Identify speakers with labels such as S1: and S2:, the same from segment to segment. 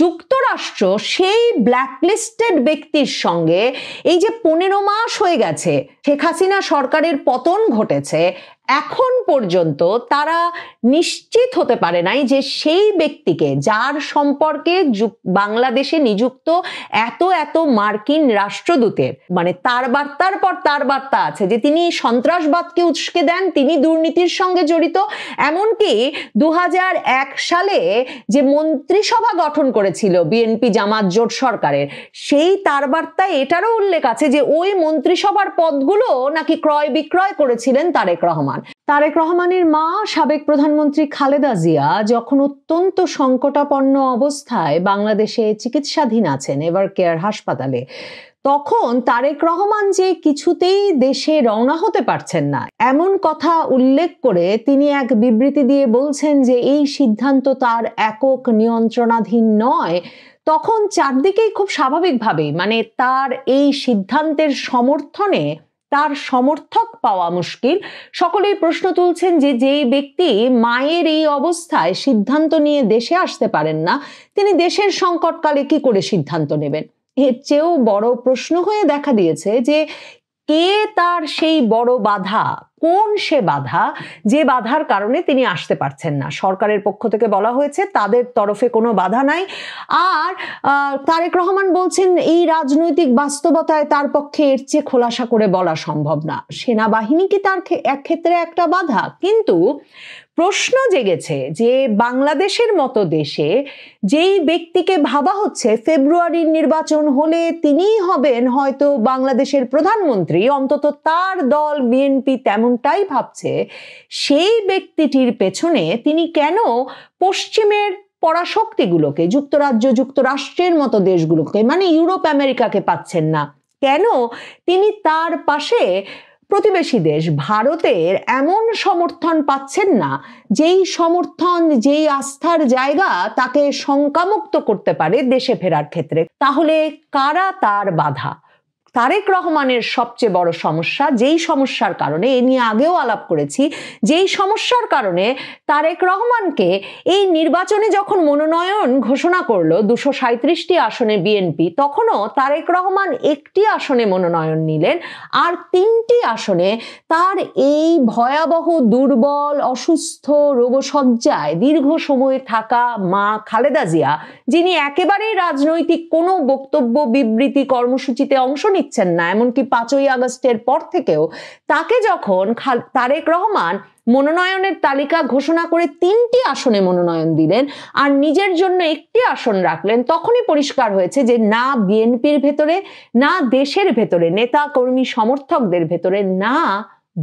S1: যুক্তরাষ্ট্র সেই ব্ল্যাকলিস্টেড ব্যক্তির সঙ্গে এই যে 15 মাস হয়ে গেছে শেখ হাসিনা সরকারের পতন ঘটেছে, এখন পর্যন্ত তারা নিশ্চিত হতে পারে নাই যে সেই ব্যক্তিকে, যার সম্পর্কে বাংলাদেশে নিযুক্ত এত এত মার্কিন রাষ্ট্রদূতের মানে তার বার্তার পর তার বার্তা আছে যে তিনি সন্ত্রাসবাদকে উস্কে দেন, তিনি দুর্নীতির সঙ্গে জড়িত। এমনকি 2001 সালে যে মন্ত্রিসভা গঠন করেছিল বিএনপি জামাত জোট সরকারের, সেই তার বার্তায় এটারও উল্লেখ আছে যে ওই মন্ত্রিসভার পদগুলো নাকি ক্রয় বিক্রয় করেছিলেন তারেক রহমান। তারেক রহমানের মা সাবেক প্রধানমন্ত্রী খালেদা জিয়া যখন অত্যন্ত সংকটাপন্ন অবস্থায় বাংলাদেশে চিকিৎসাধীন আছেন এভার কেয়ার হাসপাতালে, তখন তারেক রহমান যে কিছুতেই দেশে রওনা হতে পারছেন না এমন কথা উল্লেখ করে তিনি এক বিবৃতি দিয়ে বলছেন যে এই সিদ্ধান্ত তার একক নিয়ন্ত্রণাধীন নয়। তখন চারদিকেই খুব স্বাভাবিকভাবেই মানে তার এই সিদ্ধান্তের সমর্থনে তার সমর্থক পাওয়া মুশকিল। সকলেই প্রশ্ন তুলছেন যে যেই ব্যক্তি মায়ের এই অবস্থায় সিদ্ধান্ত নিয়ে দেশে আসতে পারেন না, তিনি দেশের সংকটকালে কি করে সিদ্ধান্ত নেবেন? এর চেয়েও বড় প্রশ্ন হয়ে দেখা দিয়েছে যে কে তার সেই বড় বাধা, কোন সে বাধা যে বাধার কারণে তিনি আসতে পারছেন না। সরকারের পক্ষ থেকে বলা হয়েছে তাদের তরফে কোনো বাধা নাই। আর তারেক রহমান বলছেন এই রাজনৈতিক বাস্তবতায় তার পক্ষে এর চেয়ে খোলাসা করে বলা সম্ভব না। সেনাবাহিনী কি তার এক ক্ষেত্রে একটা বাধা? কিন্তু প্রশ্ন জেগেছে যে বাংলাদেশের মতো দেশে যেই ব্যক্তিকে ভাবা হচ্ছে ফেব্রুয়ারির নির্বাচন হলে তিনিই হবেন হয়তো বাংলাদেশের প্রধানমন্ত্রী, অন্তত তার দল বিএনপি তেমনটাই ভাবছে, সেই ব্যক্তিটির পেছনে তিনি কেন পশ্চিমের পরাশক্তিগুলোকে, যুক্তরাজ্য যুক্তরাষ্ট্রের মতো দেশগুলোকে মানে ইউরোপ আমেরিকাকে পাচ্ছেন না? কেন তিনি তার পাশে প্রতিবেশী দেশ ভারতের এমন সমর্থন পাচ্ছেন না যেই সমর্থন, যেই আস্থার জায়গা তাকে শঙ্কামুক্ত করতে পারে দেশে ফেরার ক্ষেত্রে? তাহলে কারা তার বাধা? তারেক রহমানের সবচেয়ে বড় সমস্যা, যেই সমস্যার কারণে এ নিয়ে আগেও আলাপ করেছি, যেই সমস্যার কারণে তারেক রহমানকে এই নির্বাচনে যখন মনোনয়ন ঘোষণা করলো 237টি আসনে বিএনপি, তখনও তারেক রহমান একটি আসনে মনোনয়ন নিলেন, আর 3টি আসনে তার এই ভয়াবহ দুর্বল অসুস্থ রোগশয্যায় দীর্ঘ সময় থাকা মা খালেদা জিয়া, যিনি একেবারেই রাজনৈতিক কোনো বক্তব্য বিবৃতি কর্মসূচিতে অংশ নিচ্ছেন না, এমনকি 5ই আগস্টের পর থেকেও, তাকে যখন তারেক রহমান মনোনয়নের তালিকা ঘোষণা করে 3টি আসনে মনোনয়ন দিলেন আর নিজের জন্য একটি আসন রাখলেন, তখনই পরিষ্কার হয়েছে যে না বিএনপির ভেতরে, না দেশের ভেতরে নেতা কর্মী সমর্থকদের ভেতরে, না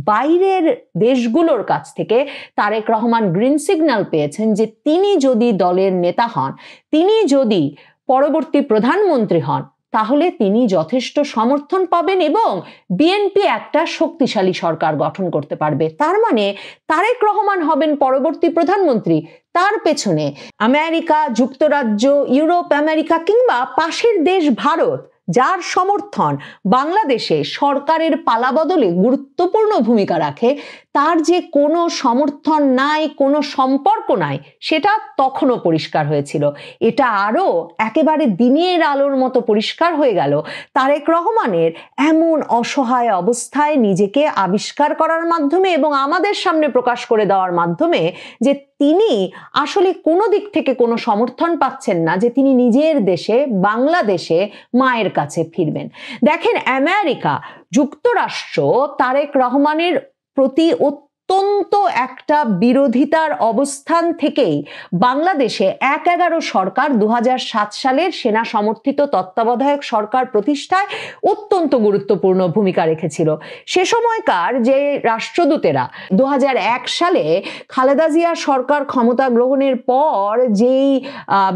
S1: বাইরের দেশগুলোর কাছ থেকে তারেক রহমান গ্রিন সিগন্যাল পেয়েছেন যে তিনি যদি দলের নেতা হন, তিনি যদি পরবর্তী প্রধানমন্ত্রী হন, তাহলে তিনি যথেষ্ট সমর্থন পাবেন এবং বিএনপি একটা শক্তিশালী সরকার গঠন করতে পারবে। তার মানে তারেক রহমান হবেন পরবর্তী প্রধানমন্ত্রী, তার পেছনে আমেরিকা যুক্তরাজ্য, ইউরোপ আমেরিকা কিংবা পাশের দেশ ভারত, যার সমর্থন বাংলাদেশে সরকারের পালাবদলে গুরুত্বপূর্ণ ভূমিকা রাখে, তার যে কোনো সমর্থন নাই, কোনো সম্পর্ক নাই, সেটা তখনও পরিষ্কার হয়েছিল। এটা আরো একেবারে দিনের আলোর মতো পরিষ্কার হয়ে গেল তারেক রহমানের এমন অসহায় অবস্থায় নিজেকে আবিষ্কার করার মাধ্যমে এবং আমাদের সামনে প্রকাশ করে দেওয়ার মাধ্যমে যে তিনি আসলে কোনো দিক থেকে কোনো সমর্থন পাচ্ছেন না যে তিনি নিজের দেশে বাংলাদেশে মায়ের কাছে ফিরবেন। দেখেন, আমেরিকা যুক্তরাষ্ট্র তারেক রহমানের প্রতি অত্যন্ত একটা বিরোধিতার অবস্থান থেকেই বাংলাদেশে 1/11 সরকার 2007 সালের সেনা সমর্থিত তত্ত্বাবধায়ক সরকার প্রতিষ্ঠায় অত্যন্ত গুরুত্বপূর্ণ ভূমিকা রেখেছিল। সে সময়কার যে রাষ্ট্রদূতেরা 2001 সালে খালেদা জিয়া সরকার ক্ষমতা গ্রহণের পর যেই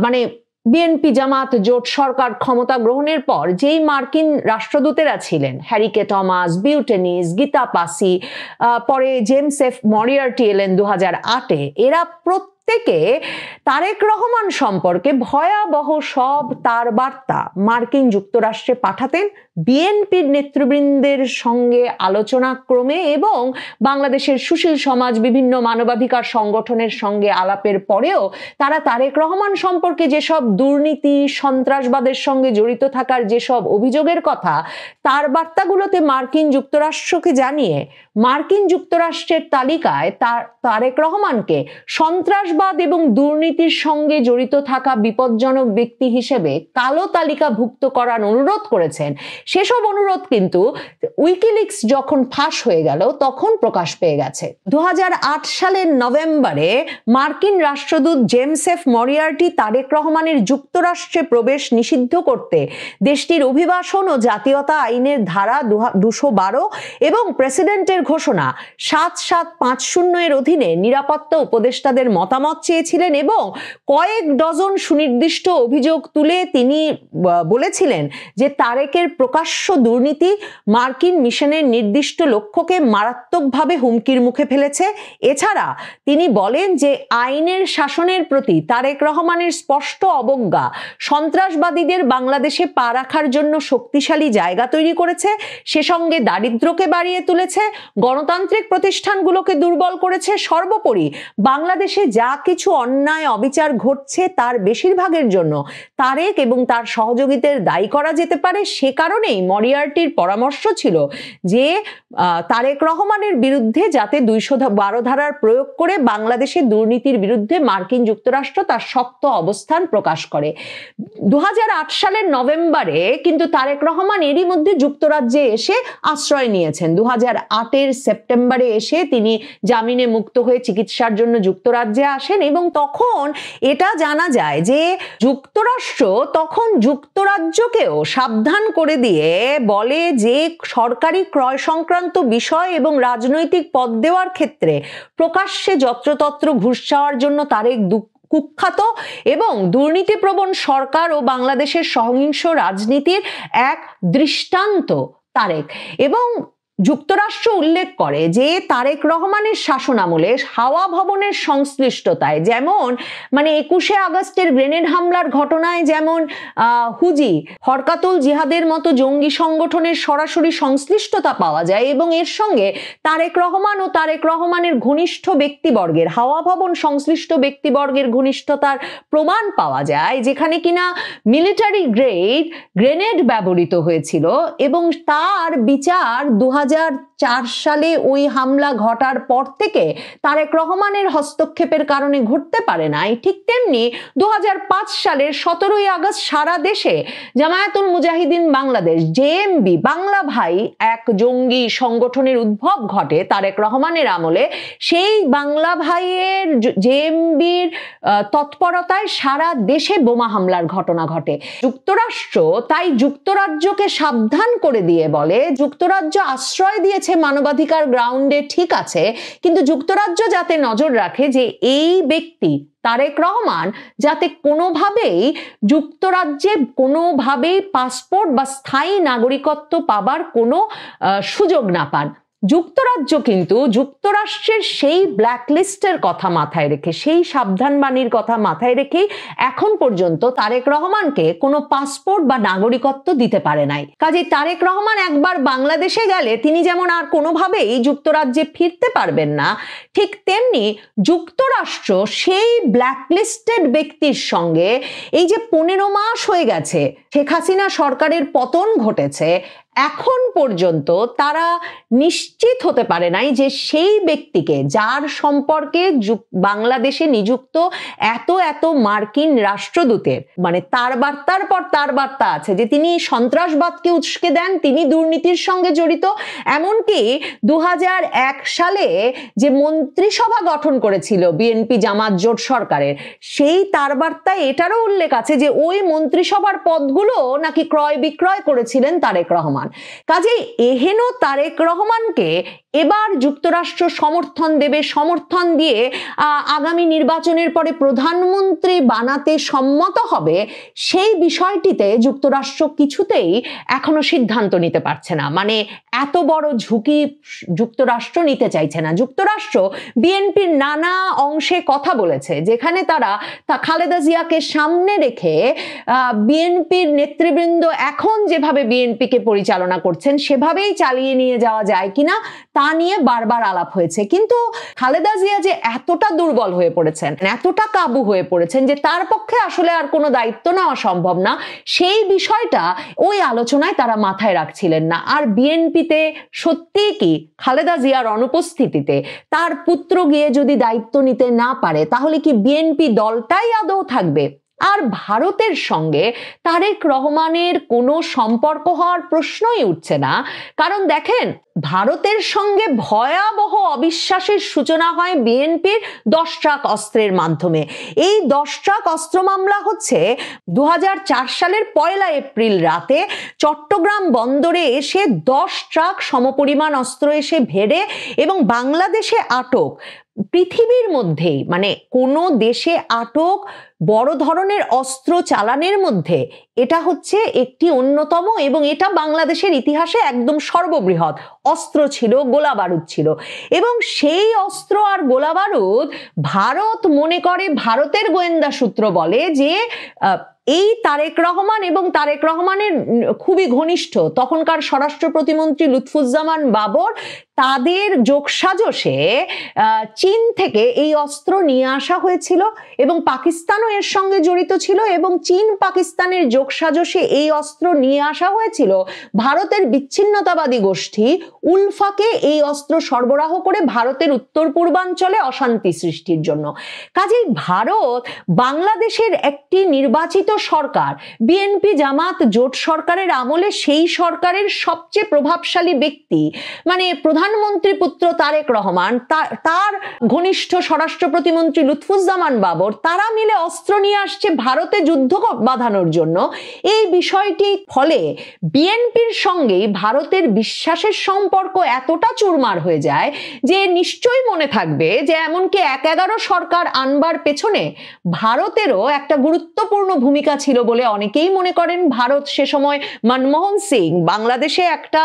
S1: মানে বিএনপি জামাত জোট সরকার ক্ষমতা গ্রহণের পর যেই মার্কিন রাষ্ট্রদূতেরা ছিলেন, হ্যারি কে টমাস, বিউটেনিস, গীতা পাসি, পরে জেমস এফ মরিয়ার্টি এলেন 2008-এ, এরা প্রত্যেকে তারেক রহমান সম্পর্কে ভয়াবহ সব তার বার্তা মার্কিন যুক্তরাষ্ট্রে পাঠাতেন বিএনপির নেতৃবৃন্দের সঙ্গে আলোচনা ক্রমে এবং বাংলাদেশের সুশীল সমাজ, বিভিন্ন মানবাধিকার সংগঠনের সঙ্গে আলাপের পরেও তারা তারেক রহমান সম্পর্কে যেসব দুর্নীতি, সন্ত্রাসবাদের সঙ্গে জড়িত থাকার যেসব অভিযোগের কথা তার বার্তাগুলোতে মার্কিন যুক্তরাষ্ট্রকে জানিয়ে মার্কিন যুক্তরাষ্ট্রের তালিকায় তারেক রহমানকে সন্ত্রাসবাদ এবং দুর্নীতির সঙ্গে জড়িত থাকা বিপজ্জনক ব্যক্তি হিসেবে কালো তালিকাভুক্ত করার অনুরোধ করেছেন। সেসব অনুরোধ কিন্তু উইকিলিক্স যখন ফাঁস হয়ে গেল তখন প্রকাশ পেয়ে গেছে। 2008 সালের নভেম্বরে মার্কিন রাষ্ট্রদূত জেমস এফ মরিয়ার্টি তারেক রহমানের যুক্তরাষ্ট্রে প্রবেশ নিষিদ্ধ করতে দেশটির অভিবাসন ও জাতীয়তা আইনের ধারা 212 এবং প্রেসিডেন্টের ঘোষণা 7750 এর অধীনে নিরাপত্তা উপদেষ্টাদের মতামত চেয়েছিলেন এবং কয়েক ডজন সুনির্দিষ্ট অভিযোগ তুলে তিনি বলেছিলেন যে তারেকের প্রকাশ্য দুর্নীতি মার্কিন মিশনের নির্দিষ্ট লক্ষ্যকে মারাত্মকভাবে হুমকির মুখে ফেলেছে। এছাড়া তিনি বলেন যে আইনের শাসনের প্রতি তারেক রহমানের স্পষ্ট অবজ্ঞা সন্ত্রাসবাদীদের বাংলাদেশে পা রাখার জন্য শক্তিশালী জায়গা তৈরি করেছে, সে সঙ্গে দারিদ্র্যকে বাড়িয়ে তুলেছে, গণতান্ত্রিক প্রতিষ্ঠানগুলোকে দুর্বল করেছে। সর্বোপরি বাংলাদেশে যা কিছু অন্যায় অবিচার ঘটছে তার বেশিরভাগের জন্য তারেক এবং তার সহযোগীদের দায়ী করা যেতে পারে। সে কারণেই মরিয়ার্টির পরামর্শ ছিল যে তারেক রহমানের বিরুদ্ধে যাতে 212 ধারার প্রয়োগ করে বাংলাদেশের দুর্নীতির বিরুদ্ধে মার্কিন যুক্তরাষ্ট্র তার শক্ত অবস্থান প্রকাশ করে। 2008 সালের নভেম্বরে কিন্তু তারেক রহমান এরই মধ্যে যুক্তরাজ্যে এসে আশ্রয় নিয়েছেন। 2008 সেপ্টেম্বরে এসে তিনি জামিনে মুক্ত হয়ে চিকিৎসার জন্য যুক্তরাজ্যে আসেন এবং তখন এটা জানা যায় যে যুক্তরাষ্ট্র তখন যুক্তরাজ্যকেও সাবধান করে দিয়ে বলে যে সরকারি ক্রয় সংক্রান্ত বিষয় এবং রাজনৈতিক পদ দেওয়ার ক্ষেত্রে প্রকাশ্যে যত্রতত্র ঘুষ চাওয়ার জন্য তারেক কুখ্যাত এবং দুর্নীতিপ্রবণ সরকার ও বাংলাদেশের সহিংস রাজনীতির এক দৃষ্টান্ত তারেক। এবং যুক্তরাষ্ট্র উল্লেখ করে যে তারেক রহমানের শাসনামলে হাওয়া ভবনের সংশ্লিষ্টতায়, যেমন 21শে আগস্টের গ্রেনেড হামলার ঘটনায় যেমন হুজি, হরকাতুল জিহাদের মতো জঙ্গি সংগঠনের সরাসরি সংশ্লিষ্টতা পাওয়া যায় এবং এর সঙ্গে তারেক রহমান ও তারেক রহমানের ঘনিষ্ঠ ব্যক্তিবর্গের, হাওয়া ভবন সংশ্লিষ্ট ব্যক্তিবর্গের ঘনিষ্ঠতার প্রমাণ পাওয়া যায়, যেখানে কিনা মিলিটারি গ্রেড গ্রেনেড ব্যবহৃত হয়েছিল এবং তার বিচার 2004 সালে ওই হামলা ঘটার পর থেকে তারেক রহমানের হস্তক্ষেপের কারণে ঘটতে পারে নাই। ঠিক তেমনি 2005 সালের 17ই আগস্ট সারা দেশে জামায়াতুল মুজাহিদিন বাংলাদেশ জেএমবি, বাংলা ভাই এক জঙ্গি সংগঠনের উদ্ভব ঘটে তারেক রহমানের আমলে। সেই বাংলা ভাইয়ের জেএমবির তৎপরতায় সারা দেশে বোমা হামলার ঘটনা ঘটে। যুক্তরাষ্ট্র তাই যুক্তরাজ্যকে সাবধান করে দিয়ে বলে যুক্তরাজ্য আশ্রয় দিয়েছে মানবাধিকার গ্রাউন্ডে, ঠিক আছে, কিন্তু যুক্তরাজ্য যাতে নজর রাখে যে এই ব্যক্তি তারেক রহমান যাতে কোনোভাবেই যুক্তরাজ্যে কোনোভাবেই পাসপোর্ট বা স্থায়ী নাগরিকত্ব পাবার কোনো সুযোগ না পান। যুক্তরাজ্য কিন্তু যুক্তরাষ্ট্রের সেই ব্ল্যাকলিস্টের কথা মাথায় রেখে, সেই সাবধানবাণীর কথা মাথায় রেখেই এখন পর্যন্ত তারেক রহমানকে কোনো পাসপোর্ট বা নাগরিকত্ব দিতে পারে নাই। কাজে তারেক রহমান একবার বাংলাদেশে গেলে তিনি যেমন আর কোনোভাবেই যুক্তরাজ্যে ফিরতে পারবেন না, ঠিক তেমনি যুক্তরাষ্ট্র সেই ব্ল্যাকলিস্টেড ব্যক্তির সঙ্গে এই যে 15 মাস হয়ে গেছে শেখ হাসিনা সরকারের পতন ঘটেছে, এখন পর্যন্ত তারা নিশ্চিত হতে পারে নাই যে সেই ব্যক্তিকে, যার সম্পর্কে বাংলাদেশে নিযুক্ত এত মার্কিন রাষ্ট্রদূতের তার বার্তার পর তার বার্তা আছে যে তিনি সন্ত্রাসবাদকে উস্কে দেন, তিনি দুর্নীতির সঙ্গে জড়িত। এমনকি 2001 সালে যে মন্ত্রিসভা গঠন করেছিল বিএনপি জামাত জোট সরকারের, সেই তার বার্তায় এটারও উল্লেখ আছে যে ওই মন্ত্রিসভার পদগুলো নাকি ক্রয় বিক্রয় করেছিলেন তারেক রহমান। কাজেই এহেন তারেক রহমানকে এবার যুক্তরাষ্ট্র সমর্থন দেবে, সমর্থন দিয়ে আগামী নির্বাচনের পরে প্রধানমন্ত্রী বানাতে সম্মত হবে, সেই বিষয়টিতে যুক্তরাষ্ট্র কিছুতেই এখনো সিদ্ধান্ত নিতে পারছে না। মানে এত বড় ঝুঁকি যুক্তরাষ্ট্র নিতে চাইছে না। যুক্তরাষ্ট্র বিএনপির নানা অংশে কথা বলেছে, যেখানে তারা খালেদা জিয়াকে সামনে রেখে বিএনপির নেতৃবৃন্দ এখন যেভাবে বিএনপিকে পরিচালনা করছেন সেভাবেই চালিয়ে নিয়ে যাওয়া যায় কিনা তা নিয়ে বারবার আলাপ হয়েছে। কিন্তু খালেদা জিয়া যে এতটা দুর্বল হয়ে পড়েছেন, এতটা কাবু হয়ে পড়েছেন যে তার পক্ষে আসলে আর কোনো দায়িত্ব নেওয়া সম্ভব না, সেই বিষয়টা ওই আলোচনায় তারা মাথায় রাখছিলেন না। আর বিএনপিতে সত্যি কি খালেদা জিয়ার অনুপস্থিতিতে তার পুত্র গিয়ে যদি দায়িত্ব নিতে না পারে, তাহলে কি বিএনপি দলটাই আদৌ থাকবে? আর ভারতের সঙ্গে তারেক রহমানের কোনো সম্পর্ক হওয়ার প্রশ্নই উঠছে না। কারণ দেখেন, ভারতের সঙ্গে ভয়াবহ অবিশ্বাসের সূচনা হয় বিএনপির 10 ট্রাক অস্ত্রের মাধ্যমে। এই 10 ট্রাক অস্ত্র মামলা হচ্ছে 2004 সালের 1 এপ্রিল রাতে চট্টগ্রাম বন্দরে এসে 10 ট্রাক সমপরিমাণ অস্ত্র এসে ভেড়ে এবং বাংলাদেশে আটক। পৃথিবীর মধ্যেই মানে কোনো দেশে আটক বড় ধরনের অস্ত্র চালানের মধ্যে এটা হচ্ছে একটি অন্যতম, এবং এটা বাংলাদেশের ইতিহাসে একদম সর্ববৃহৎ অস্ত্র ছিল, গোলা বারুদ ছিল। এবং সেই অস্ত্র আর গোলা বারুদ ভারত মনে করে, ভারতের গোয়েন্দা সূত্র বলে যে এই তারেক রহমান এবং তারেক রহমানের খুবই ঘনিষ্ঠ তখনকার স্বরাষ্ট্র প্রতিমন্ত্রী লুৎফুজ্জামান বাবর, তাদের যোগসাজশে চীন থেকে এই অস্ত্র নিয়ে আসা হয়েছিল এবং পাকিস্তানও এর সঙ্গে জড়িত ছিল, এবং চীন পাকিস্তানের যোগসাজশে এই অস্ত্র নিয়ে আসা হয়েছিল ভারতের বিচ্ছিন্নতাবাদী গোষ্ঠী উলফাকে এই অস্ত্র সরবরাহ করে ভারতের উত্তর পূর্বাঞ্চলে অশান্তি সৃষ্টির জন্য। কাজেই ভারত বাংলাদেশের একটি নির্বাচিত সরকার, বিএনপি জামাত জোট সরকারের আমলে সেই সরকারের সবচেয়ে প্রভাবশালী ব্যক্তি মানে প্রধানমন্ত্রী পুত্র তারেক রহমান, তার ঘনিষ্ঠ স্বরাষ্ট্র প্রতিমন্ত্রী লুৎফুজ্জামান বাবর, তারা মিলে অস্ত্র নিয়ে আসছে ভারতে যুদ্ধ বাঁধানোর জন্য। এই বিষয়টি ফলে বিএনপির সঙ্গেই ভারতের বিশ্বাসের সম্পর্ক এতটা চুরমার হয়ে যায় যে নিশ্চয়ই মনে থাকবে যে এমনকি 1-11 সরকার আনবার পেছনে ভারতেরও একটা গুরুত্বপূর্ণ ভূমিকা ছিল বলে অনেকেই মনে করেন। ভারত সে সময় মনমোহন সিং বাংলাদেশে একটা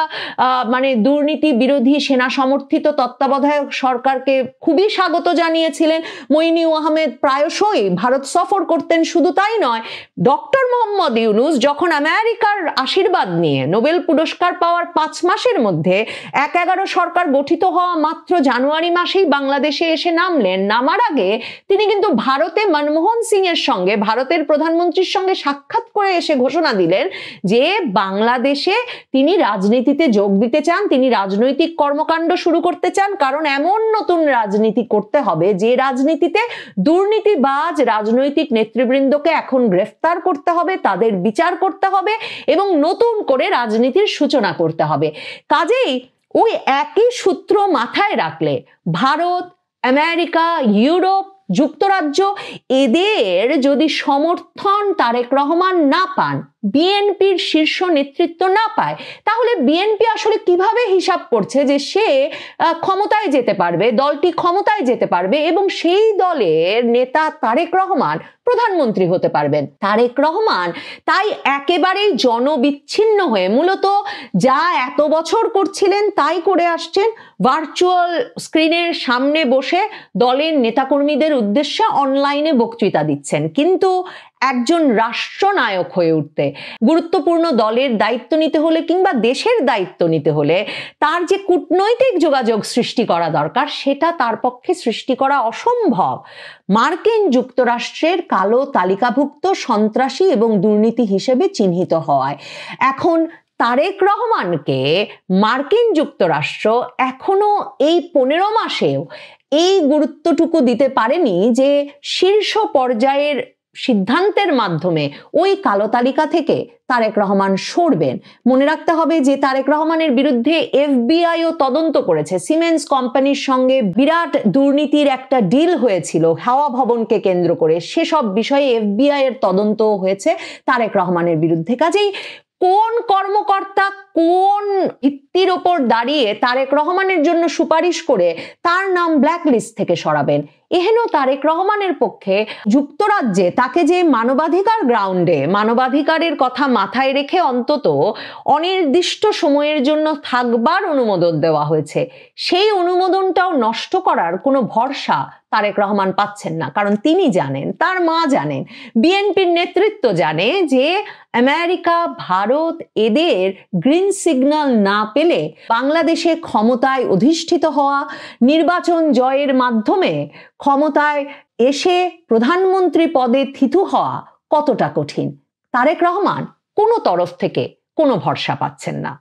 S1: মানে দুর্নীতি বিরোধী সেনা সমর্থিত তত্ত্বাবধায়ক সরকারকে খুবই স্বাগত জানিয়েছিলেন। মইনু আহমেদ প্রায়শই ভারত সফর করতেন। শুধু তাই নয়, ডক্টর মোহাম্মদ ইউনূস যখন আমেরিকার আশীর্বাদ নিয়ে নোবেল পুরস্কার পাওয়ার 5 মাসের মধ্যে 1-11 সরকার গঠিত হওয়া মাত্র জানুয়ারি মাসেই বাংলাদেশে এসে নামলেন, নামার আগে তিনি কিন্তু ভারতে মনমোহন সিং এর সঙ্গে, ভারতের প্রধানমন্ত্রীর সঙ্গে সাক্ষাৎ করে এসে ঘোষণা দিলেন যে বাংলাদেশে তিনি রাজনীতিতে যোগ দিতে চান, তিনি রাজনৈতিক কর্মকাণ্ড শুরু করতে চান। কারণ এমন নতুন রাজনীতি করতে হবে যে রাজনীতিতে দুর্নীতিবাজ রাজনৈতিক নেতৃবৃন্দকে এখন গ্রেফতার করতে হবে, তাদের বিচার করতে হবে এবং নতুন করে রাজনীতির সূচনা করতে হবে। কাজেই ওই একই সূত্র মাথায় রাখলে ভারত, আমেরিকা, ইউরোপ, যুক্তরাজ্য এদের যদি সমর্থন তারেক রহমান না পান, বিএনপির শীর্ষ নেতৃত্ব না পায়, তাহলে বিএনপি আসলে কিভাবে হিসাব করছে যে সে ক্ষমতায় যেতে পারবে, দলটি ক্ষমতায় যেতে পারবে এবং সেই দলের নেতা তারেক রহমান প্রধানমন্ত্রী হতে পারবেন। তারেক রহমান তাই একেবারেই জনবিচ্ছিন্ন হয়ে মূলত যা এত বছর করছিলেন তাই করে আসছেন, ভার্চুয়াল স্ক্রিনের সামনে বসে দলের নেতাকর্মীদের উদ্দেশ্যে অনলাইনে বক্তৃতা দিচ্ছেন। কিন্তু একজন রাষ্ট্রনায়ক হয়ে উঠতে, গুরুত্বপূর্ণ দলের দায়িত্ব নিতে হলে কিংবা দেশের দায়িত্ব নিতে হলে তার যে কূটনৈতিক যোগাযোগ সৃষ্টি করা দরকার, সেটা তার পক্ষে সৃষ্টি করা অসম্ভব। মার্কিন যুক্তরাষ্ট্রের কালো তালিকাভুক্ত সন্ত্রাসী এবং দুর্নীতি হিসেবে চিহ্নিত হওয়ায় এখন তারেক রহমানকে মার্কিন যুক্তরাষ্ট্র এখনো এই 15 মাসেও এই গুরুত্বটুকু দিতে পারেনি যে শীর্ষ পর্যায়ের সিদ্ধান্তের মাধ্যমে ওই কালো তালিকা থেকে তারেক রহমান সরবেন। মনে রাখতে হবে যে তারেক রহমানের বিরুদ্ধে এফবিআইও তদন্ত করেছে। সিমেন্স কোম্পানির সঙ্গে বিরাট দুর্নীতির একটা ডিল হয়েছিল হাওয়া ভবনকে কেন্দ্র করে, সেসব বিষয়ে এফবিআই এর তদন্ত হয়েছে তারেক রহমানের বিরুদ্ধে। কাজেই কোন কর্মকর্তা কোন ভিত্তির ওপর দাঁড়িয়ে তারেক রহমানের জন্য সুপারিশ করে তার নাম ব্ল্যাকলিস্ট থেকে সরাবেন? এহেন তারেক রহমানের পক্ষে যুক্তরাজ্যে তাকে যে মানবাধিকার গ্রাউন্ডে মানবাধিকারের কথা মাথায় রেখে অন্তত অনির্দিষ্ট সময়ের জন্য থাকবার অনুমোদন দেওয়া হয়েছে, সেই অনুমোদনটাও নষ্ট করার কোনো ভরসা তারেক রহমান পাচ্ছেন না। কারণ তিনি জানেন, তার মা জানেন, বিএনপির নেতৃত্ব জানে যে আমেরিকা, ভারত এদের গ্রিন সিগন্যাল না পেলে বাংলাদেশে ক্ষমতায় অধিষ্ঠিত হওয়া, নির্বাচন জয়ের মাধ্যমে ক্ষমতায় এসে প্রধানমন্ত্রী পদে থিতু হওয়া কতটা কঠিন। তারেক রহমান কোনো তরফ থেকে কোনো ভরসা পাচ্ছেন না।